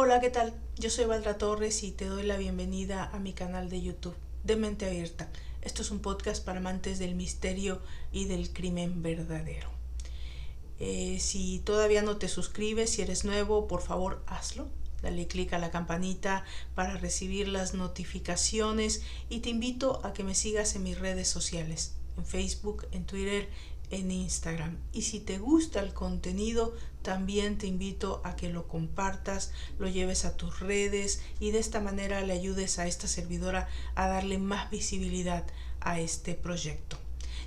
Hola, ¿qué tal? Yo soy Valdra Torres y te doy la bienvenida a mi canal de YouTube, de Mente Abierta. Esto es un podcast para amantes del misterio y del crimen verdadero. Si todavía no te suscribes, si eres nuevo, por favor hazlo. Dale clic a la campanita para recibir las notificaciones y te invito a que me sigas en mis redes sociales, en Facebook, en Twitter, en Instagram. Y si te gusta el contenido, también te invito a que lo compartas, lo lleves a tus redes y de esta manera le ayudes a esta servidora a darle más visibilidad a este proyecto.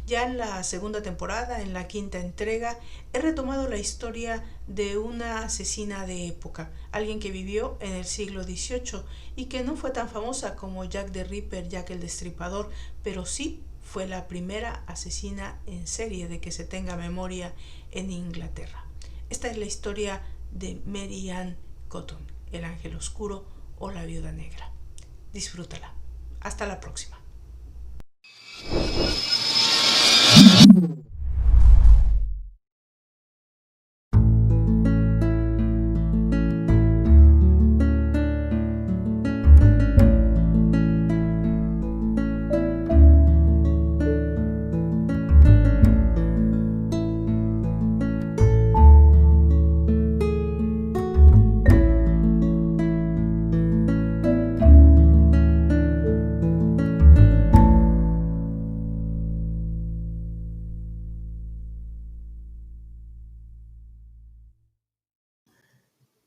Ya en la segunda temporada, en la quinta entrega, he retomado la historia de una asesina de época, alguien que vivió en el siglo XVIII y que no fue tan famosa como Jack the Ripper, Jack el Destripador, pero sí fue la primera asesina en serie de que se tenga memoria en Inglaterra. Esta es la historia de Mary Ann Cotton, el ángel oscuro o la viuda negra. Disfrútala. Hasta la próxima.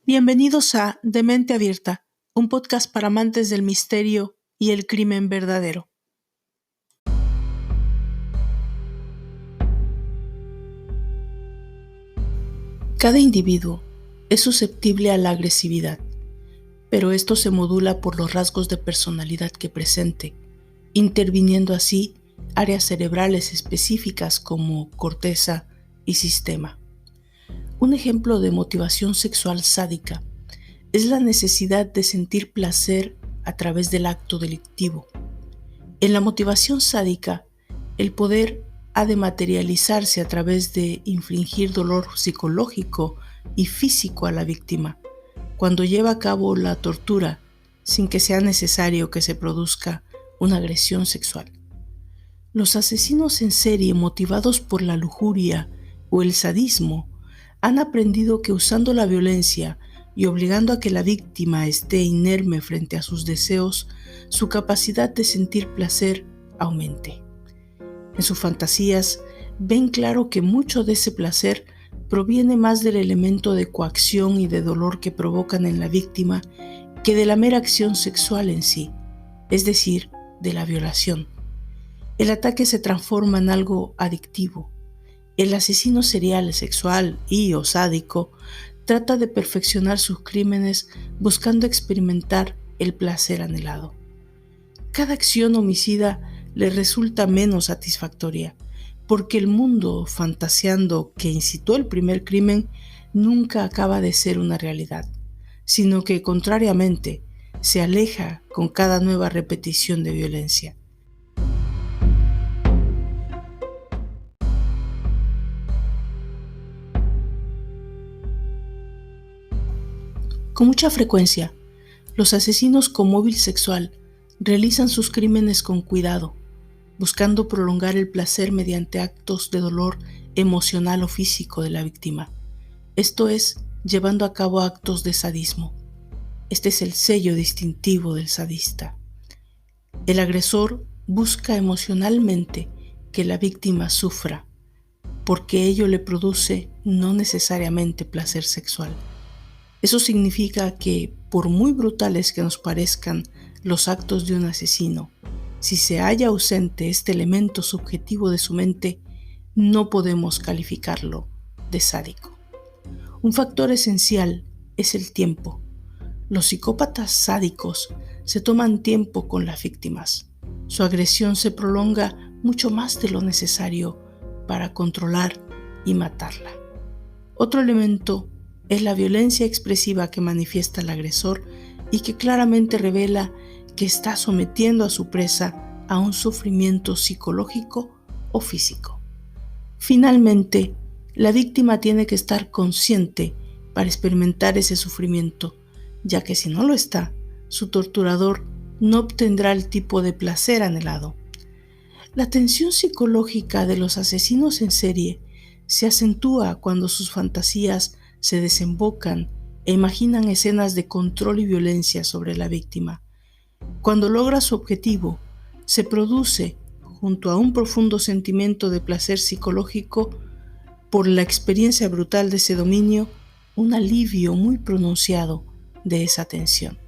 Bienvenidos a De Mente Abierta, un podcast para amantes del misterio y el crimen verdadero. Cada individuo es susceptible a la agresividad, pero esto se modula por los rasgos de personalidad que presente, interviniendo así áreas cerebrales específicas como corteza y sistema. Un ejemplo de motivación sexual sádica es la necesidad de sentir placer a través del acto delictivo. En la motivación sádica, el poder ha de materializarse a través de infligir dolor psicológico y físico a la víctima, cuando lleva a cabo la tortura sin que sea necesario que se produzca una agresión sexual. Los asesinos en serie motivados por la lujuria o el sadismo han aprendido que usando la violencia y obligando a que la víctima esté inerme frente a sus deseos, su capacidad de sentir placer aumente. En sus fantasías ven claro que mucho de ese placer proviene más del elemento de coacción y de dolor que provocan en la víctima que de la mera acción sexual en sí, es decir, de la violación. El ataque se transforma en algo adictivo. El asesino serial, sexual o sádico trata de perfeccionar sus crímenes buscando experimentar el placer anhelado. Cada acción homicida le resulta menos satisfactoria, porque el mundo fantaseando que incitó el primer crimen nunca acaba de ser una realidad, sino que, contrariamente, se aleja con cada nueva repetición de violencia. Con mucha frecuencia, los asesinos con móvil sexual realizan sus crímenes con cuidado, buscando prolongar el placer mediante actos de dolor emocional o físico de la víctima. Esto es, llevando a cabo actos de sadismo. Este es el sello distintivo del sadista. El agresor busca emocionalmente que la víctima sufra, porque ello le produce no necesariamente placer sexual. Eso significa que, por muy brutales que nos parezcan los actos de un asesino, si se halla ausente este elemento subjetivo de su mente, no podemos calificarlo de sádico. Un factor esencial es el tiempo. Los psicópatas sádicos se toman tiempo con las víctimas. Su agresión se prolonga mucho más de lo necesario para controlar y matarla. Otro elemento es la violencia expresiva que manifiesta el agresor y que claramente revela que está sometiendo a su presa a un sufrimiento psicológico o físico. Finalmente, la víctima tiene que estar consciente para experimentar ese sufrimiento, ya que si no lo está, su torturador no obtendrá el tipo de placer anhelado. La tensión psicológica de los asesinos en serie se acentúa cuando sus fantasías se desembocan e imaginan escenas de control y violencia sobre la víctima. Cuando logra su objetivo, se produce, junto a un profundo sentimiento de placer psicológico por la experiencia brutal de ese dominio, un alivio muy pronunciado de esa tensión.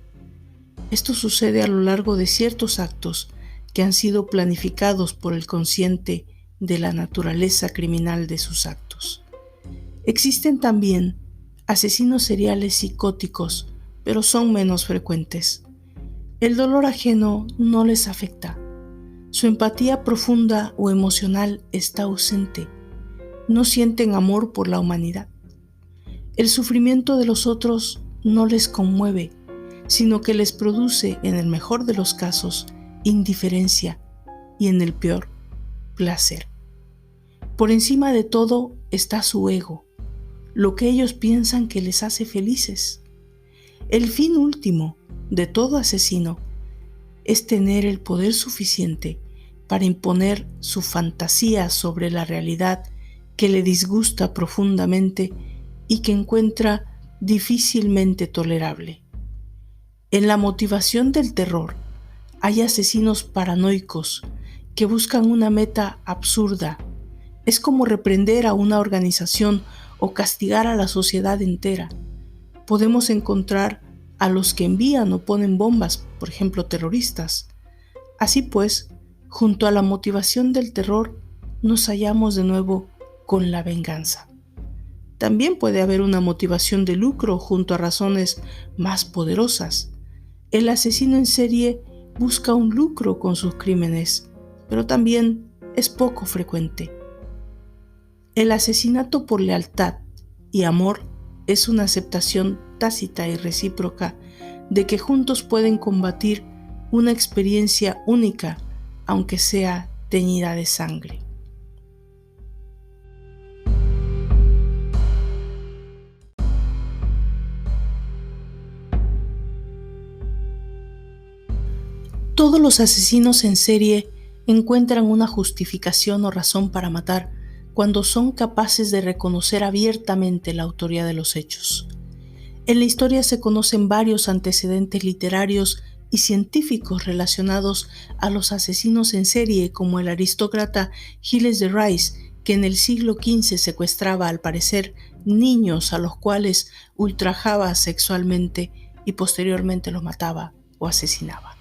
Esto sucede a lo largo de ciertos actos que han sido planificados por el consciente de la naturaleza criminal de sus actos. Existen también asesinos seriales psicóticos, pero son menos frecuentes. El dolor ajeno no les afecta. Su empatía profunda o emocional está ausente. No sienten amor por la humanidad. El sufrimiento de los otros no les conmueve, sino que les produce, en el mejor de los casos, indiferencia y, en el peor, placer. Por encima de todo está su ego, lo que ellos piensan que les hace felices. El fin último de todo asesino es tener el poder suficiente para imponer su fantasía sobre la realidad que le disgusta profundamente y que encuentra difícilmente tolerable. En la motivación del terror hay asesinos paranoicos que buscan una meta absurda. Es como reprender a una organización o castigar a la sociedad entera. Podemos encontrar a los que envían o ponen bombas, por ejemplo, terroristas. Así pues, junto a la motivación del terror, nos hallamos de nuevo con la venganza. También puede haber una motivación de lucro junto a razones más poderosas. El asesino en serie busca un lucro con sus crímenes, pero también es poco frecuente. El asesinato por lealtad y amor es una aceptación tácita y recíproca de que juntos pueden combatir una experiencia única, aunque sea teñida de sangre. Todos los asesinos en serie encuentran una justificación o razón para matar cuando son capaces de reconocer abiertamente la autoría de los hechos. En la historia se conocen varios antecedentes literarios y científicos relacionados a los asesinos en serie, como el aristócrata Gilles de Rais, que en el siglo XV secuestraba, al parecer, niños a los cuales ultrajaba sexualmente y posteriormente los mataba o asesinaba.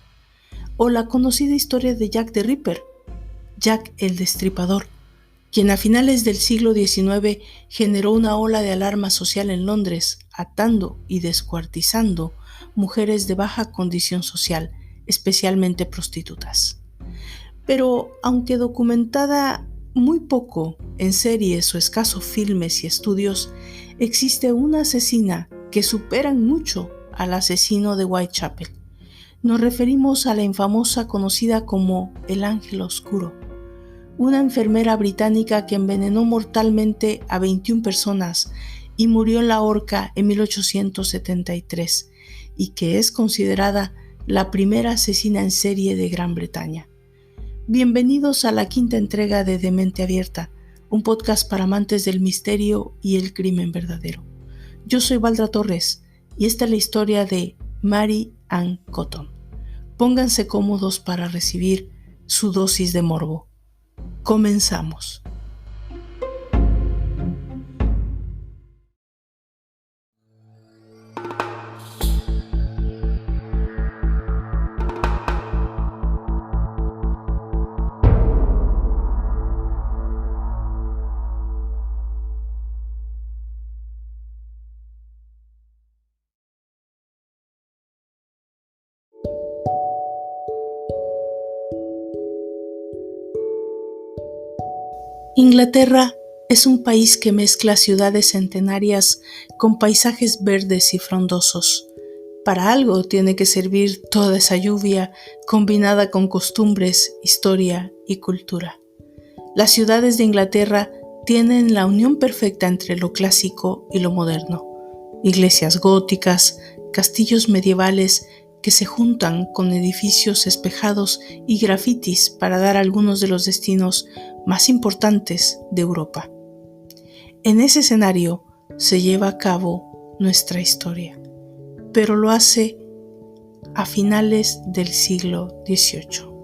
O la conocida historia de Jack the Ripper, Jack el Destripador, quien a finales del siglo XIX generó una ola de alarma social en Londres, atando y descuartizando mujeres de baja condición social, especialmente prostitutas. Pero aunque documentada muy poco en series o escasos filmes y estudios, existe una asesina que supera mucho al asesino de Whitechapel. Nos referimos a la infamosa conocida como el Ángel Oscuro, una enfermera británica que envenenó mortalmente a 21 personas y murió en la horca en 1873 y que es considerada la primera asesina en serie de Gran Bretaña. Bienvenidos a la quinta entrega de De Mente Abierta, un podcast para amantes del misterio y el crimen verdadero. Yo soy Valdra Torres y esta es la historia de Mary Ann Cotton. Pónganse cómodos para recibir su dosis de morbo. Comenzamos. Inglaterra es un país que mezcla ciudades centenarias con paisajes verdes y frondosos. Para algo tiene que servir toda esa lluvia combinada con costumbres, historia y cultura. Las ciudades de Inglaterra tienen la unión perfecta entre lo clásico y lo moderno. Iglesias góticas, castillos medievales que se juntan con edificios espejados y grafitis para dar algunos de los destinos más importantes de Europa. En ese escenario se lleva a cabo nuestra historia, pero lo hace a finales del siglo XVIII.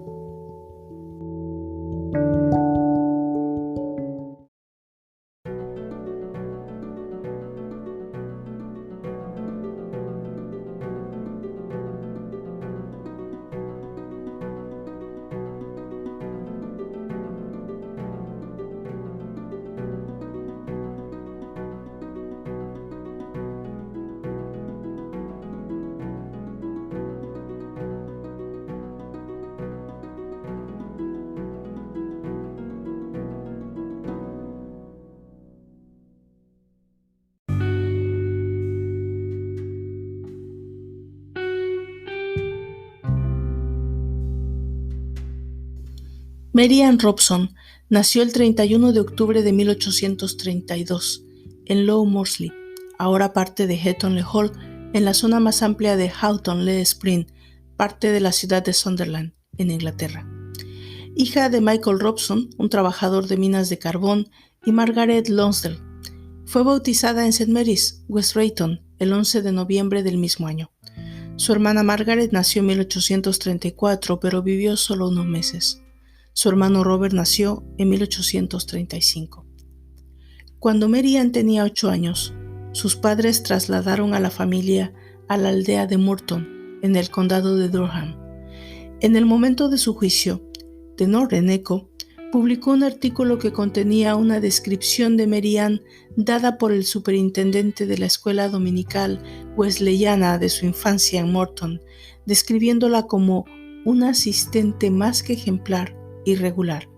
Mary Ann Robson nació el 31 de octubre de 1832 en Low Moorsley, ahora parte de Heatonleigh Hall, en la zona más amplia de Houghton-le-Spring, parte de la ciudad de Sunderland, en Inglaterra. Hija de Michael Robson, un trabajador de minas de carbón, y Margaret Lonsdale. Fue bautizada en St. Mary's, West Drayton, el 11 de noviembre del mismo año. Su hermana Margaret nació en 1834, pero vivió solo unos meses. Su hermano Robert nació en 1835. Cuando Mary Ann tenía 8 años, sus padres trasladaron a la familia a la aldea de Morton, en el condado de Durham. En el momento de su juicio, The Northern Echo publicó un artículo que contenía una descripción de Mary Ann dada por el superintendente de la escuela dominical wesleyana de su infancia en Morton, describiéndola como una asistente más que ejemplar y regular,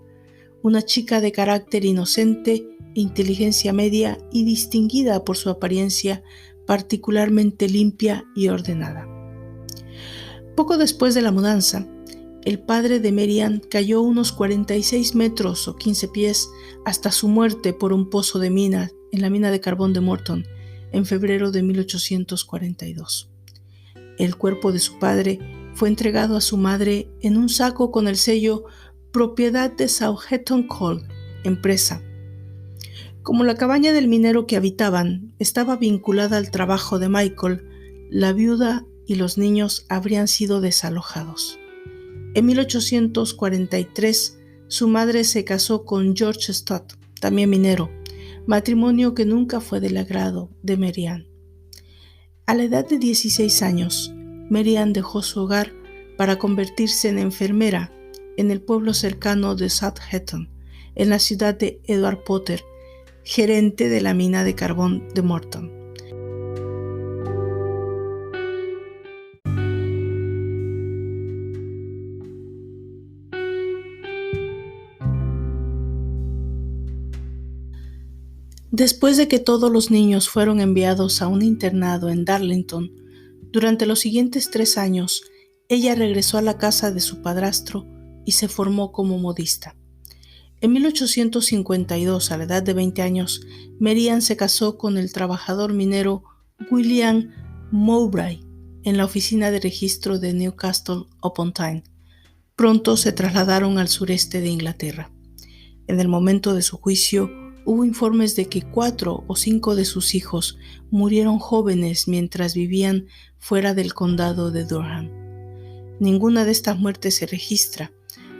una chica de carácter inocente, inteligencia media y distinguida por su apariencia particularmente limpia y ordenada. Poco después de la mudanza, el padre de Mary Ann cayó unos 46 metros o 15 pies hasta su muerte por un pozo de mina en la mina de carbón de Morton en febrero de 1842. El cuerpo de su padre fue entregado a su madre en un saco con el sello propiedad de Southampton Coal, empresa. Como la cabaña del minero que habitaban estaba vinculada al trabajo de Michael, la viuda y los niños habrían sido desalojados. En 1843, su madre se casó con George Stott, también minero, matrimonio que nunca fue del agrado de Mary Ann. A la edad de 16 años, Mary Ann dejó su hogar para convertirse en enfermera en el pueblo cercano de Southampton, en la ciudad de Edward Potter, gerente de la mina de carbón de Morton. Después de que todos los niños fueron enviados a un internado en Darlington, durante los siguientes 3 años, ella regresó a la casa de su padrastro y se formó como modista. En 1852, a la edad de 20 años, Mary Ann se casó con el trabajador minero William Mowbray en la oficina de registro de Newcastle upon Tyne. Pronto se trasladaron al sureste de Inglaterra. En el momento de su juicio, hubo informes de que 4 o 5 de sus hijos murieron jóvenes mientras vivían fuera del condado de Durham. Ninguna de estas muertes se registra,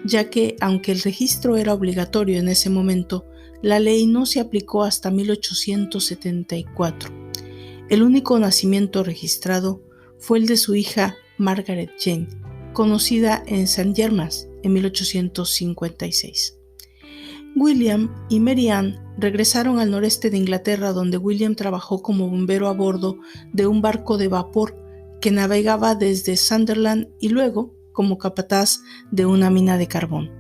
ya que, aunque el registro era obligatorio en ese momento, la ley no se aplicó hasta 1874. El único nacimiento registrado fue el de su hija Margaret Jane, conocida en St. Germans en 1856. William y Mary Ann regresaron al noreste de Inglaterra, donde William trabajó como bombero a bordo de un barco de vapor que navegaba desde Sunderland y luego como capataz de una mina de carbón.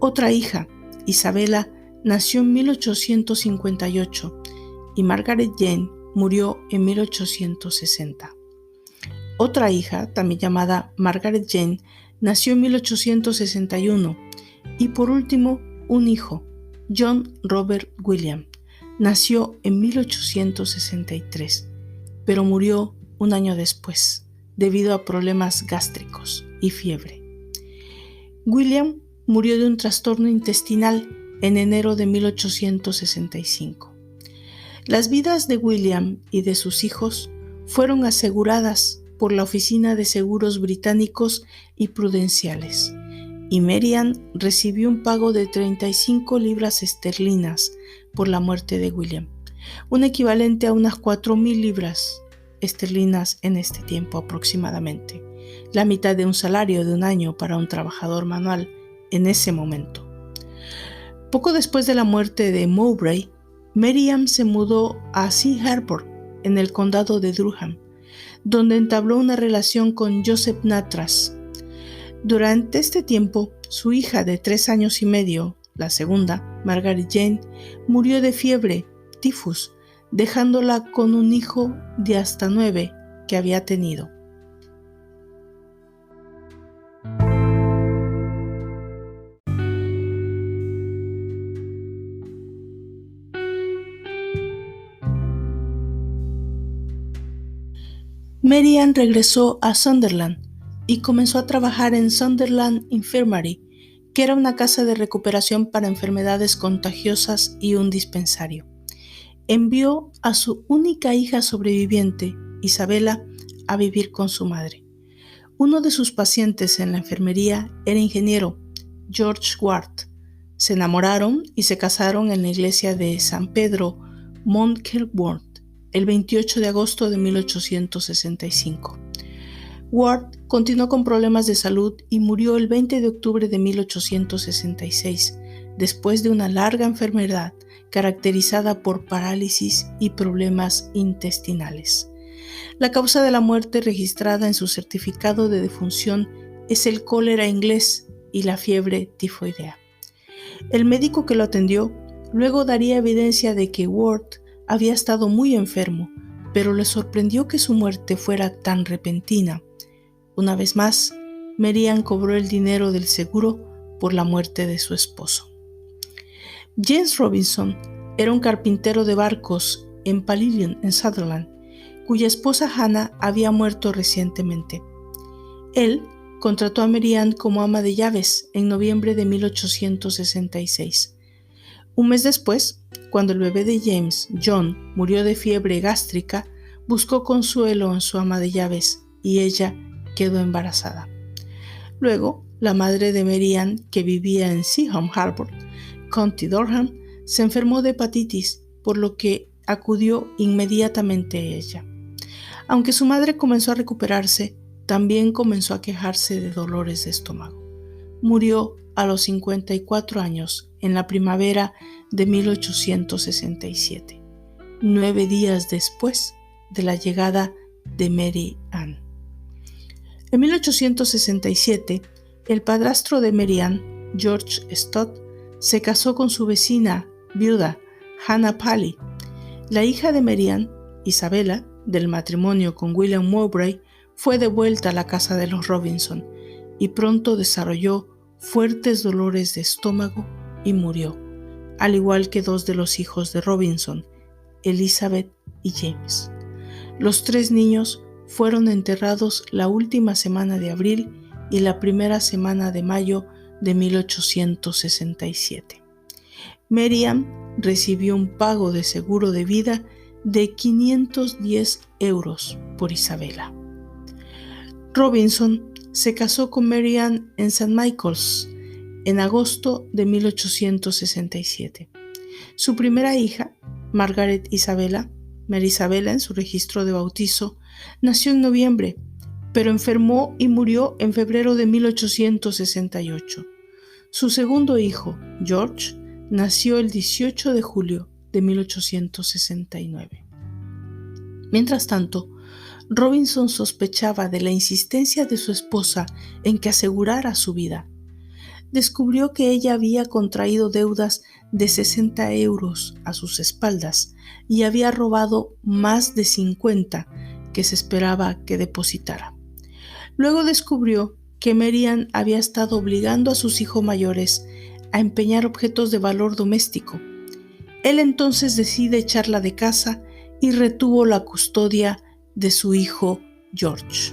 Otra hija, Isabella, nació en 1858 y Margaret Jane murió en 1860. Otra hija, también llamada Margaret Jane, nació en 1861 y por último un hijo, John Robert William, nació en 1863, pero murió un año después, debido a problemas gástricos y fiebre. William murió de un trastorno intestinal en enero de 1865. Las vidas de William y de sus hijos fueron aseguradas por la Oficina de Seguros Británicos y Prudenciales, y Mary Ann recibió un pago de 35 libras esterlinas por la muerte de William, un equivalente a unas 4,000 libras esterlinas en este tiempo aproximadamente, la mitad de un salario de un año para un trabajador manual en ese momento. Poco después de la muerte de Mowbray, Mary Ann se mudó a Sea Harbor, en el condado de Durham, donde entabló una relación con Joseph Nattrass. Durante este tiempo, su hija de 3 años y medio, la segunda, Margaret Jane, murió de fiebre, tifus, dejándola con un hijo de hasta 9 que había tenido. Mary Ann regresó a Sunderland y comenzó a trabajar en Sunderland Infirmary, que era una casa de recuperación para enfermedades contagiosas y un dispensario. Envió a su única hija sobreviviente, Isabella, a vivir con su madre. Uno de sus pacientes en la enfermería era ingeniero, George Ward. Se enamoraron y se casaron en la iglesia de San Pedro, Mount Kilburn, el 28 de agosto de 1865. Ward continuó con problemas de salud y murió el 20 de octubre de 1866, después de una larga enfermedad caracterizada por parálisis y problemas intestinales. La causa de la muerte registrada en su certificado de defunción es el cólera inglés y la fiebre tifoidea. El médico que lo atendió luego daría evidencia de que Ward había estado muy enfermo, pero le sorprendió que su muerte fuera tan repentina. Una vez más, Mary Ann cobró el dinero del seguro por la muerte de su esposo. James Robinson era un carpintero de barcos en Palilion, en Sutherland, cuya esposa Hannah había muerto recientemente. Él contrató a Mary Ann como ama de llaves en noviembre de 1866. Un mes después, cuando el bebé de James, John, murió de fiebre gástrica, buscó consuelo en su ama de llaves y ella quedó embarazada. Luego, la madre de Mary Ann, que vivía en Seaham Harbor, County Durham, se enfermó de hepatitis, por lo que acudió inmediatamente ella. Aunque su madre comenzó a recuperarse, también comenzó a quejarse de dolores de estómago. Murió a los 54 años en la primavera de 1867, 9 días después de la llegada de Mary Ann. En 1867, el padrastro de Mary Ann, George Stott, se casó con su vecina viuda, Hannah Pally. La hija de Mary Ann, Isabella, del matrimonio con William Mowbray, fue devuelta a la casa de los Robinson y pronto desarrolló fuertes dolores de estómago y murió, al igual que 2 de los hijos de Robinson, Elizabeth y James. Los 3 niños fueron enterrados la última semana de abril y la primera semana de mayo de 1867. Mary Ann recibió un pago de seguro de vida de 510 euros por Isabella. Robinson se casó con Mary Ann en St. Michael's en agosto de 1867. Su primera hija, Margaret Isabella, Mary Isabella en su registro de bautizo, nació en noviembre, pero enfermó y murió en febrero de 1868. Su segundo hijo, George, nació el 18 de julio de 1869. Mientras tanto, Robinson sospechaba de la insistencia de su esposa en que asegurara su vida. Descubrió que ella había contraído deudas de 60 euros a sus espaldas y había robado más de 50 que se esperaba que depositara. Luego descubrió que Mary Ann había estado obligando a sus hijos mayores a empeñar objetos de valor doméstico. Él entonces decide echarla de casa y retuvo la custodia de su hijo George.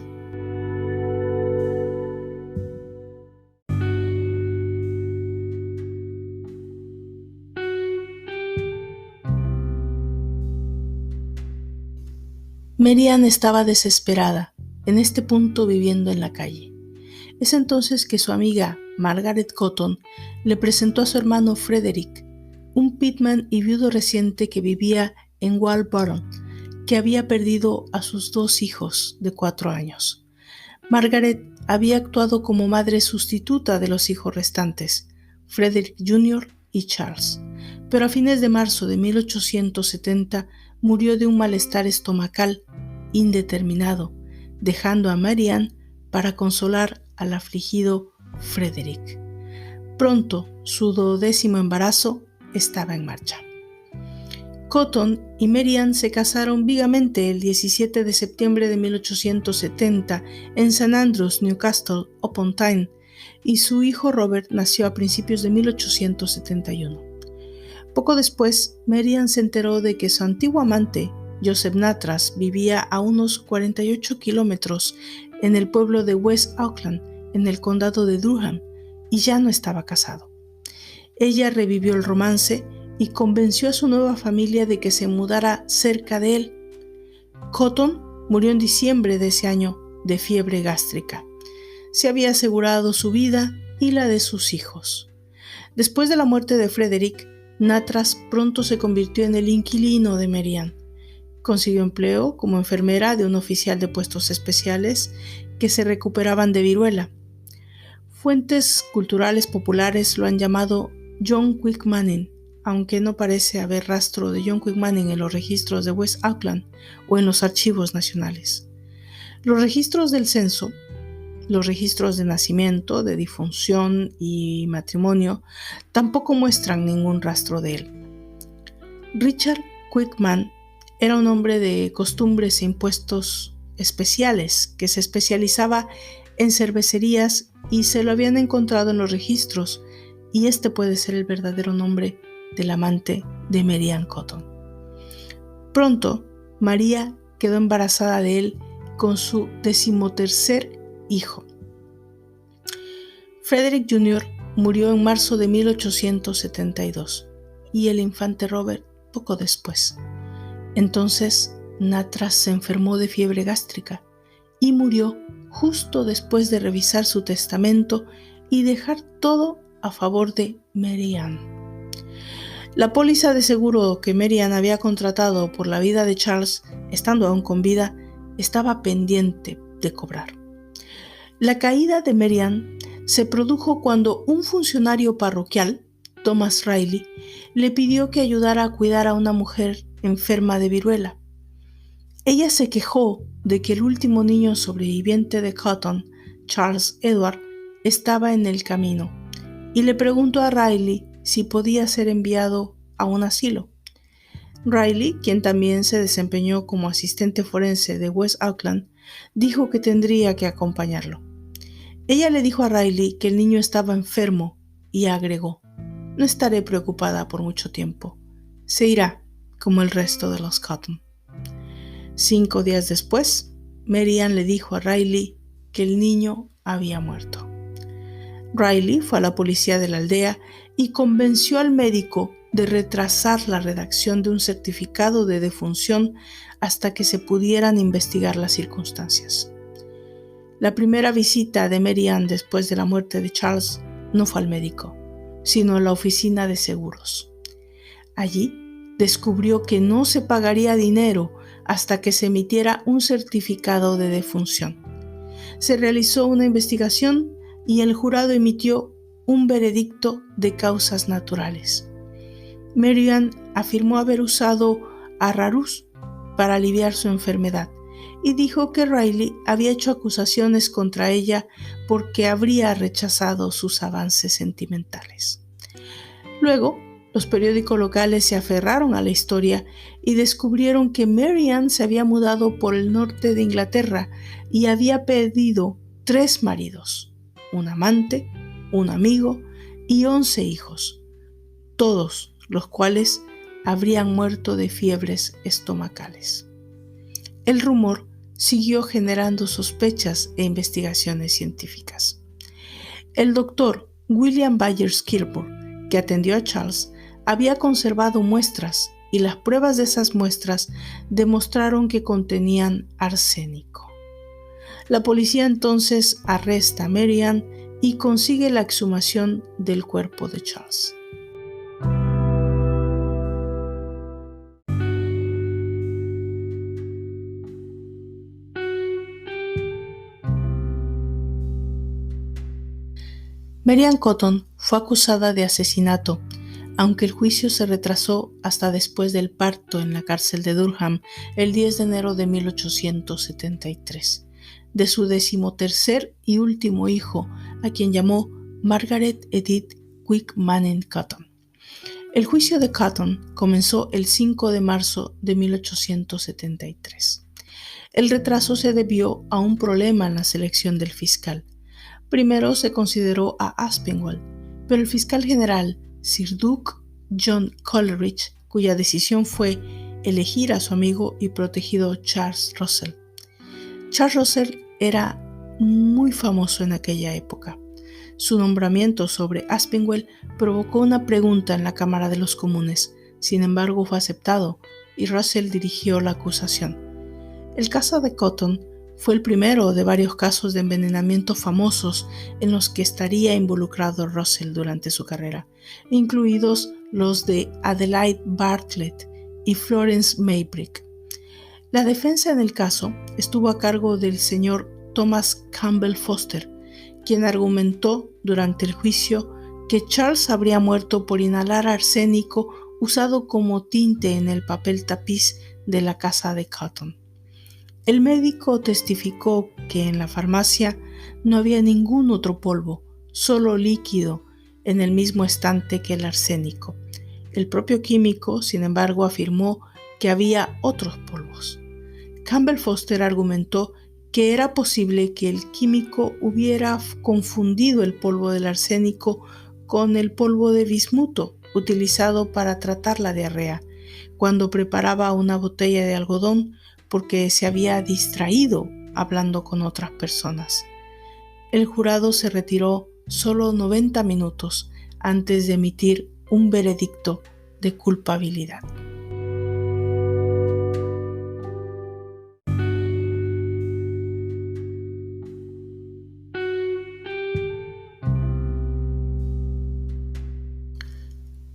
Mary Ann estaba desesperada, en este punto viviendo en la calle. Es entonces que su amiga Margaret Cotton le presentó a su hermano Frederick, un pitman y viudo reciente que vivía en Walborough, que había perdido a sus 2 hijos de 4 años. Margaret había actuado como madre sustituta de los hijos restantes, Frederick Jr. y Charles, pero a fines de marzo de 1870 murió de un malestar estomacal indeterminado, dejando a Mary Ann para consolar al afligido Frederick. Pronto, su 12º embarazo estaba en marcha. Cotton y Mary Ann se casaron vivamente el 17 de septiembre de 1870 en St. Andrews, Newcastle upon Tyne, y su hijo Robert nació a principios de 1871. Poco después, Mary Ann se enteró de que su antiguo amante, Joseph Nattrass, vivía a unos 48 kilómetros en el pueblo de West Auckland, en el condado de Durham, y ya no estaba casado. Ella revivió el romance y convenció a su nueva familia de que se mudara cerca de él. Cotton murió en diciembre de ese año de fiebre gástrica. Se había asegurado su vida y la de sus hijos. Después de la muerte de Frederick, Nattrass pronto se convirtió en el inquilino de Mary Ann. Consiguió empleo como enfermera de un oficial de puestos especiales que se recuperaban de viruela. Fuentes culturales populares lo han llamado John Quick Manning, aunque no parece haber rastro de John Quick Manning en los registros de West Auckland o en los archivos nacionales. Los registros del censo, los registros de nacimiento, de difunción y matrimonio tampoco muestran ningún rastro de él. Richard Quickman era un hombre de costumbres e impuestos especiales que se especializaba en cervecerías y se lo habían encontrado en los registros, y este puede ser el verdadero nombre del amante de Mary Ann Cotton. Pronto, María quedó embarazada de él con su 13º hijo. Frederick Jr. murió en marzo de 1872 y el infante Robert poco después. Entonces, Nattrass se enfermó de fiebre gástrica y murió justo después de revisar su testamento y dejar todo a favor de Mary Ann. La póliza de seguro que Mary Ann había contratado por la vida de Charles, estando aún con vida, estaba pendiente de cobrar. La caída de Mary Ann se produjo cuando un funcionario parroquial, Thomas Riley, le pidió que ayudara a cuidar a una mujer enferma de viruela. Ella se quejó de que el último niño sobreviviente de Cotton, Charles Edward, estaba en el camino y le preguntó a Riley si podía ser enviado a un asilo. Riley, quien también se desempeñó como asistente forense de West Auckland, dijo que tendría que acompañarlo. Ella le dijo a Riley que el niño estaba enfermo y agregó: «No estaré preocupada por mucho tiempo. Se irá como el resto de los Cotton». 5 días después, Mary Ann le dijo a Riley que el niño había muerto. Riley fue a la policía de la aldea y convenció al médico de retrasar la redacción de un certificado de defunción hasta que se pudieran investigar las circunstancias. La primera visita de Mary Ann después de la muerte de Charles no fue al médico, sino a la oficina de seguros. Allí descubrió que no se pagaría dinero hasta que se emitiera un certificado de defunción. Se realizó una investigación y el jurado emitió un veredicto de causas naturales. Mary Ann afirmó haber usado arrarús para aliviar su enfermedad y dijo que Riley había hecho acusaciones contra ella porque habría rechazado sus avances sentimentales. Luego, los periódicos locales se aferraron a la historia y descubrieron que Mary Ann se había mudado por el norte de Inglaterra y había perdido 3 maridos, un amante, un amigo y 11 hijos, todos los cuales habrían muerto de fiebres estomacales. El rumor siguió generando sospechas e investigaciones científicas. El doctor William Byers Kilbourne, que atendió a Charles, había conservado muestras y las pruebas de esas muestras demostraron que contenían arsénico. La policía entonces arresta a Mary Ann y consigue la exhumación del cuerpo de Charles. Mary Ann Cotton fue acusada de asesinato, aunque el juicio se retrasó hasta después del parto en la cárcel de Durham el 10 de enero de 1873, de su 13º y último hijo, a quien llamó Margaret Edith Quick Manning Cotton. El juicio de Cotton comenzó el 5 de marzo de 1873. El retraso se debió a un problema en la selección del fiscal. Primero se consideró a Aspinwall, pero el fiscal general, Sir Duke John Coleridge, cuya decisión fue elegir a su amigo y protegido Charles Russell. Charles Russell era muy famoso en aquella época. Su nombramiento sobre Aspinwall provocó una pregunta en la Cámara de los Comunes. Sin embargo, fue aceptado y Russell dirigió la acusación. El caso de Cotton fue el primero de varios casos de envenenamiento famosos en los que estaría involucrado Russell durante su carrera, incluidos los de Adelaide Bartlett y Florence Maybrick. La defensa en el caso estuvo a cargo del señor Thomas Campbell Foster, quien argumentó durante el juicio que Charles habría muerto por inhalar arsénico usado como tinte en el papel tapiz de la casa de Cotton. El médico testificó que en la farmacia no había ningún otro polvo, solo líquido, en el mismo estante que el arsénico. El propio químico, sin embargo, afirmó que había otros polvos. Campbell Foster argumentó que era posible que el químico hubiera confundido el polvo del arsénico con el polvo de bismuto utilizado para tratar la diarrea, cuando preparaba una botella de algodón porque se había distraído hablando con otras personas. El jurado se retiró solo 90 minutos antes de emitir un veredicto de culpabilidad.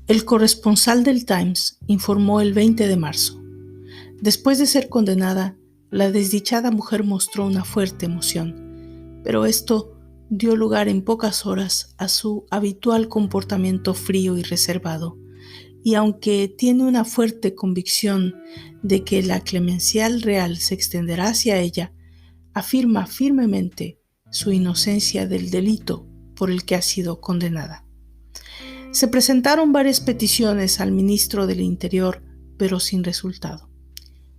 El corresponsal del Times informó el 20 de marzo. Después de ser condenada, la desdichada mujer mostró una fuerte emoción, pero esto dio lugar en pocas horas a su habitual comportamiento frío y reservado, y aunque tiene una fuerte convicción de que la clemencia real se extenderá hacia ella, afirma firmemente su inocencia del delito por el que ha sido condenada. Se presentaron varias peticiones al ministro del Interior, pero sin resultado.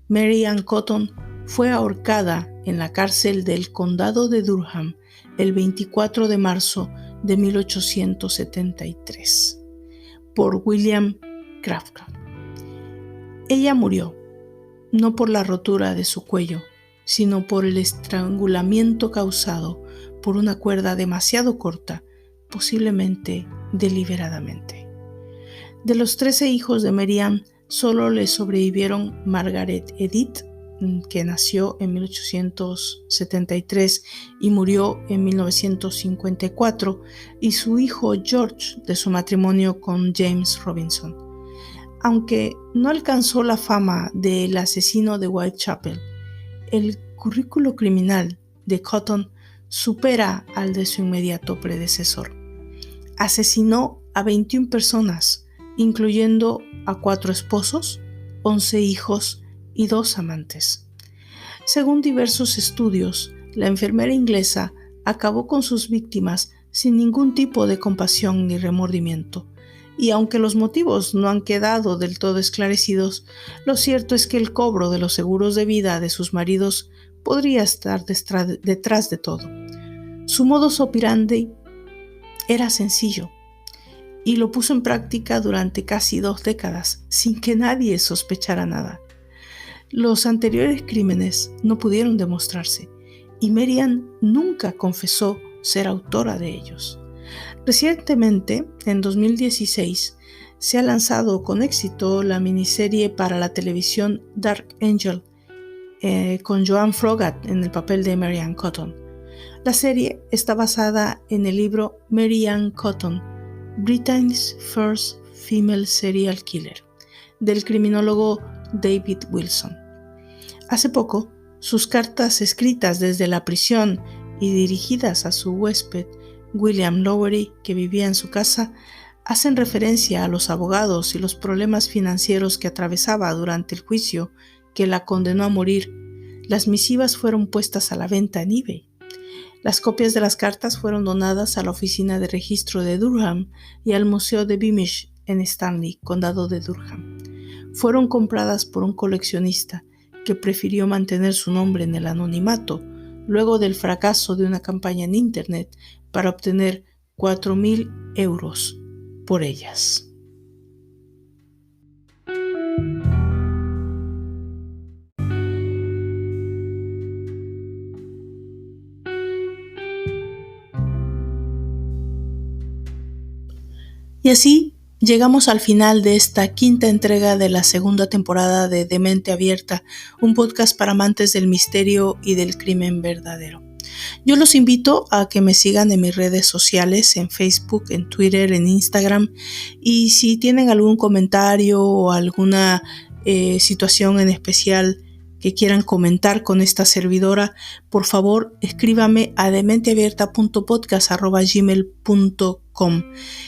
Mary Ann Cotton fue ahorcada en la cárcel del condado de Durham el 24 de marzo de 1873 por William Crawford. Ella murió, no por la rotura de su cuello, sino por el estrangulamiento causado por una cuerda demasiado corta, posiblemente deliberadamente. De los 13 hijos de Mary Ann, solo le sobrevivieron Margaret Edith, que nació en 1873 y murió en 1954, y su hijo George, de su matrimonio con James Robinson. Aunque no alcanzó la fama del asesino de Whitechapel, el currículo criminal de Cotton supera al de su inmediato predecesor. Asesinó a 21 personas, incluyendo a 4 esposos, 11 hijos y 2 amantes. Según diversos estudios, la enfermera inglesa acabó con sus víctimas sin ningún tipo de compasión ni remordimiento, y aunque los motivos no han quedado del todo esclarecidos, lo cierto es que el cobro de los seguros de vida de sus maridos podría estar detrás de todo. Su modus operandi era sencillo, y lo puso en práctica durante casi 2 décadas, sin que nadie sospechara nada. Los anteriores crímenes no pudieron demostrarse y Merian nunca confesó ser autora de ellos. Recientemente, en 2016, se ha lanzado con éxito la miniserie para la televisión Dark Angel, con Joan Froggatt en el papel de Mary Ann Cotton. La serie está basada en el libro Mary Ann Cotton, Britain's First Female Serial Killer, del criminólogo David Wilson. Hace poco, sus cartas escritas desde la prisión y dirigidas a su huésped, William Lowery, que vivía en su casa, hacen referencia a los abogados y los problemas financieros que atravesaba durante el juicio que la condenó a morir. Las misivas fueron puestas a la venta en eBay. Las copias de las cartas fueron donadas a la oficina de registro de Durham y al Museo de Beamish en Stanley, condado de Durham. Fueron compradas por un coleccionista que prefirió mantener su nombre en el anonimato luego del fracaso de una campaña en Internet para obtener 4.000 euros por ellas. Y así llegamos al final de esta quinta entrega de la segunda temporada de Mente Abierta, un podcast para amantes del misterio y del crimen verdadero. Yo los invito a que me sigan en mis redes sociales, en Facebook, en Twitter, en Instagram, y si tienen algún comentario o alguna situación en especial que quieran comentar con esta servidora, por favor escríbame a dementeabierta.podcast@gmail.com.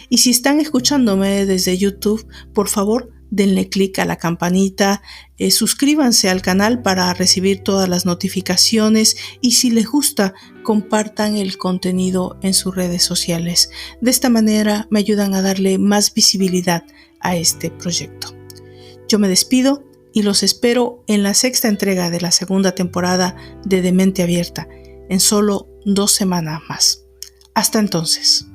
Y si están escuchándome desde YouTube, por favor denle clic a la campanita, suscríbanse al canal para recibir todas las notificaciones y si les gusta, compartan el contenido en sus redes sociales. De esta manera me ayudan a darle más visibilidad a este proyecto. Yo me despido y los espero en la sexta entrega de la segunda temporada de Mente Abierta, en solo 2 semanas más. Hasta entonces.